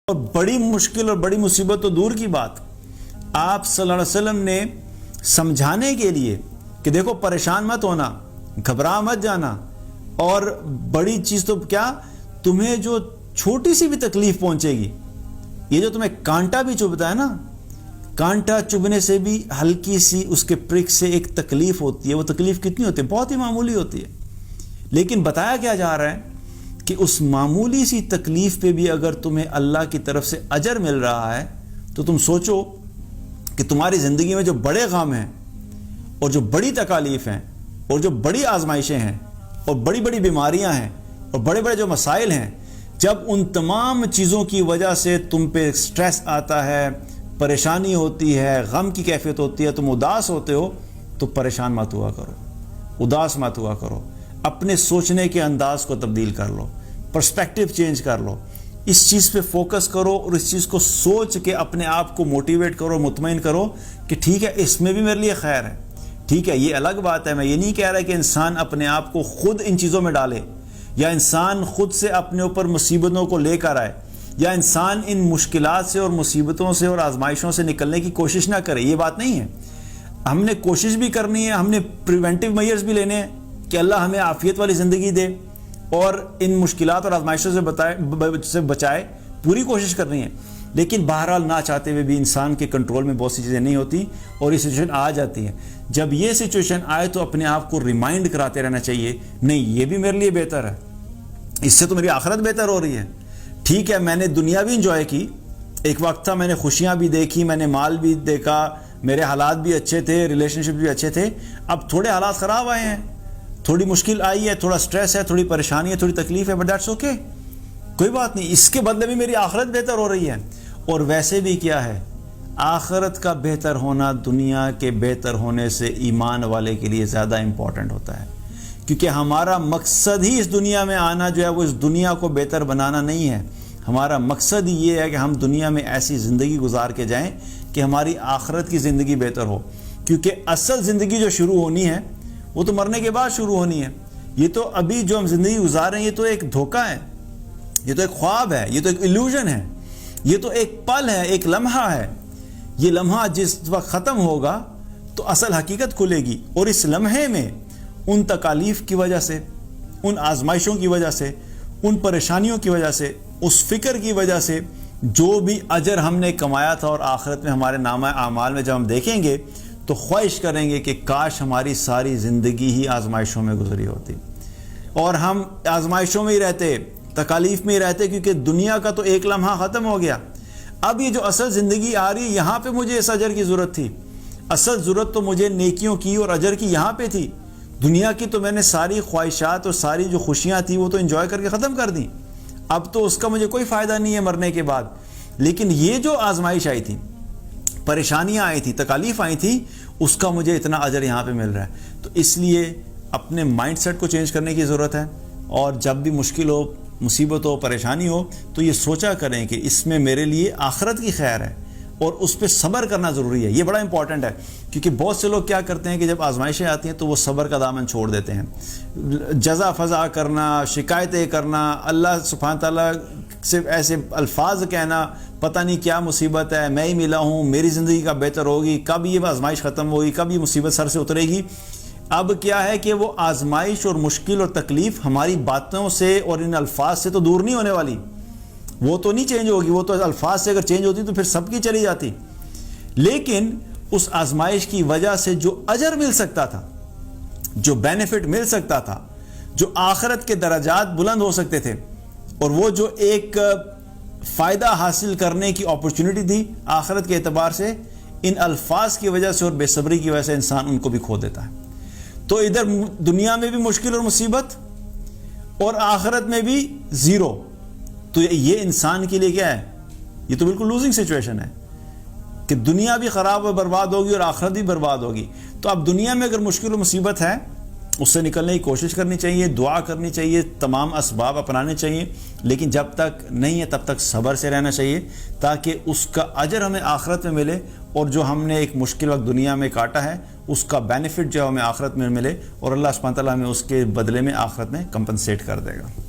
اور بڑی مشکل اور بڑی مصیبت تو دور کی بات، آپ صلی اللہ علیہ وسلم نے سمجھانے کے لیے کہ دیکھو پریشان مت ہونا، گھبرا مت جانا، اور بڑی چیز تو کیا، تمہیں جو چھوٹی سی بھی تکلیف پہنچے گی، یہ جو تمہیں کانٹا بھی چبھتا ہے نا، کانٹا چبھنے سے بھی ہلکی سی اس کے پرک سے ایک تکلیف ہوتی ہے، وہ تکلیف کتنی ہوتی ہے؟ بہت ہی معمولی ہوتی ہے، لیکن بتایا کیا جا رہا ہے کہ اس معمولی سی تکلیف پہ بھی اگر تمہیں اللہ کی طرف سے اجر مل رہا ہے تو تم سوچو کہ تمہاری زندگی میں جو بڑے غم ہیں اور جو بڑی تکالیف ہیں اور جو بڑی آزمائشیں ہیں اور بڑی بڑی بیماریاں ہیں اور بڑے بڑے جو مسائل ہیں، جب ان تمام چیزوں کی وجہ سے تم پہ سٹریس آتا ہے، پریشانی ہوتی ہے، غم کی کیفیت ہوتی ہے، تم اداس ہوتے ہو، تو پریشان مت ہوا کرو، اداس مت ہوا کرو، اپنے سوچنے کے انداز کو تبدیل کر لو، پرسپیکٹیو چینج کر لو، اس چیز پہ فوکس کرو اور اس چیز کو سوچ کے اپنے آپ کو موٹیویٹ کرو، مطمئن کرو کہ ٹھیک ہے اس میں بھی میرے لیے خیر ہے، ٹھیک ہے یہ الگ بات ہے۔ میں یہ نہیں کہہ رہا کہ انسان اپنے آپ کو خود ان چیزوں میں ڈالے، یا انسان خود سے اپنے اوپر مصیبتوں کو لے کر آئے، یا انسان ان مشکلات سے اور مصیبتوں سے اور آزمائشوں سے نکلنے کی کوشش نہ کرے، یہ بات نہیں ہے۔ ہم نے کوشش بھی کرنی ہے، ہم نے پریونٹیو میئرز بھی لینے ہیں کہ اللہ ہمیں عافیت والی زندگی دے اور ان مشکلات اور آزمائشوں سے بچائے، پوری کوشش کرنی ہے، لیکن بہرحال نہ چاہتے ہوئے بھی انسان کے کنٹرول میں بہت سی چیزیں نہیں ہوتی اور یہ سچویشن آ جاتی ہے۔ جب یہ سچویشن آئے تو اپنے آپ کو ریمائنڈ کراتے رہنا چاہیے، نہیں یہ بھی میرے لیے بہتر ہے، اس سے تو میری آخرت بہتر ہو رہی ہے۔ ٹھیک ہے میں نے دنیا بھی انجوائے کی، ایک وقت تھا میں نے خوشیاں بھی دیکھی، میں نے مال بھی دیکھا، میرے حالات بھی اچھے تھے، ریلیشن شپ بھی اچھے تھے، اب تھوڑے حالات خراب آئے ہیں، تھوڑی مشکل آئی ہے، تھوڑا سٹریس ہے، تھوڑی پریشانی ہے، تھوڑی تکلیف ہے، بٹ دیٹس اوکے، کوئی بات نہیں، اس کے بدلے بھی میری آخرت بہتر ہو رہی ہے۔ اور ویسے بھی کیا ہے، آخرت کا بہتر ہونا دنیا کے بہتر ہونے سے ایمان والے کے لیے زیادہ امپورٹنٹ ہوتا ہے، کیونکہ ہمارا مقصد ہی اس دنیا میں آنا جو ہے وہ اس دنیا کو بہتر بنانا نہیں ہے، ہمارا مقصد ہی یہ ہے کہ ہم دنیا میں ایسی زندگی گزار کے جائیں کہ ہماری آخرت کی زندگی بہتر ہو، کیونکہ اصل زندگی جو شروع ہونی ہے وہ تو مرنے کے بعد شروع ہونی ہے۔ یہ تو ابھی جو ہم زندگی گزار رہے ہیں یہ تو ایک دھوکہ ہے، یہ تو ایک خواب ہے، یہ تو ایک ایلوژن ہے، یہ تو ایک پل ہے، ایک لمحہ ہے۔ یہ لمحہ جس وقت ختم ہوگا تو اصل حقیقت کھلے گی، اور اس لمحے میں ان تکالیف کی وجہ سے، ان آزمائشوں کی وجہ سے، ان پریشانیوں کی وجہ سے، اس فکر کی وجہ سے جو بھی اجر ہم نے کمایا تھا اور آخرت میں ہمارے نامہ اعمال میں جب ہم دیکھیں گے تو خواہش کریں گے کہ کاش ہماری ساری زندگی ہی آزمائشوں میں گزری ہوتی اور ہم آزمائشوں میں ہی رہتے، تکالیف میں ہی رہتے، کیونکہ دنیا کا تو ایک لمحہ ختم ہو گیا۔ اب یہ جو اصل زندگی آ رہی ہے یہاں پہ مجھے اس اجر کی ضرورت تھی، اصل ضرورت تو مجھے نیکیوں کی اور اجر کی یہاں پہ تھی۔ دنیا کی تو میں نے ساری خواہشات اور ساری جو خوشیاں تھیں وہ تو انجوائے کر کے ختم کر دیں، اب تو اس کا مجھے کوئی فائدہ نہیں ہے مرنے کے بعد۔ لیکن یہ جو آزمائش آئی تھی، پریشانیاں آئی تھیں، تکالیف آئی تھیں، اس کا مجھے اتنا اجر یہاں پہ مل رہا ہے۔ تو اس لیے اپنے مائنڈ سیٹ کو چینج کرنے کی ضرورت ہے، اور جب بھی مشکل ہو، مصیبت ہو، پریشانی ہو، تو یہ سوچا کریں کہ اس میں میرے لیے آخرت کی خیر ہے، اور اس پہ صبر کرنا ضروری ہے۔ یہ بڑا امپورٹنٹ ہے، کیونکہ بہت سے لوگ کیا کرتے ہیں کہ جب آزمائشیں آتی ہیں تو وہ صبر کا دامن چھوڑ دیتے ہیں، جزا فضا کرنا، شکایتیں کرنا، اللہ سبحانہ تعالیٰ سے ایسے الفاظ کہنا، پتہ نہیں کیا مصیبت ہے، میں ہی ملا ہوں، میری زندگی کا بہتر ہوگی، کب یہ آزمائش ختم ہوگی، کب یہ مصیبت سر سے اترے گی۔ اب کیا ہے کہ وہ آزمائش اور مشکل اور تکلیف ہماری باتوں سے اور ان الفاظ سے تو دور نہیں ہونے والی، وہ تو نہیں چینج ہوگی، وہ تو الفاظ سے اگر چینج ہوتی تو پھر سب کی چلی جاتی، لیکن اس آزمائش کی وجہ سے جو اجر مل سکتا تھا، جو بینیفٹ مل سکتا تھا، جو آخرت کے درجات بلند ہو سکتے تھے، اور وہ جو ایک فائدہ حاصل کرنے کی اپرچونٹی تھی آخرت کے اعتبار سے، ان الفاظ کی وجہ سے اور بے صبری کی وجہ سے انسان ان کو بھی کھو دیتا ہے۔ تو ادھر دنیا میں بھی مشکل اور مصیبت، اور آخرت میں بھی زیرو، تو یہ انسان کے لیے کیا ہے؟ یہ تو بالکل لوزنگ سچویشن ہے کہ دنیا بھی خراب و برباد ہوگی اور آخرت بھی برباد ہوگی۔ تو اب دنیا میں اگر مشکل و مصیبت ہے اس سے نکلنے کی کوشش کرنی چاہیے، دعا کرنی چاہیے، تمام اسباب اپنانے چاہیے، لیکن جب تک نہیں ہے تب تک صبر سے رہنا چاہیے، تاکہ اس کا اجر ہمیں آخرت میں ملے، اور جو ہم نے ایک مشکل وقت دنیا میں کاٹا ہے اس کا بینیفٹ جو ہمیں آخرت میں ملے، اور اللہ سبحانہ تعالیٰ ہمیں اس کے بدلے میں آخرت میں کمپنسیٹ کر دے گا۔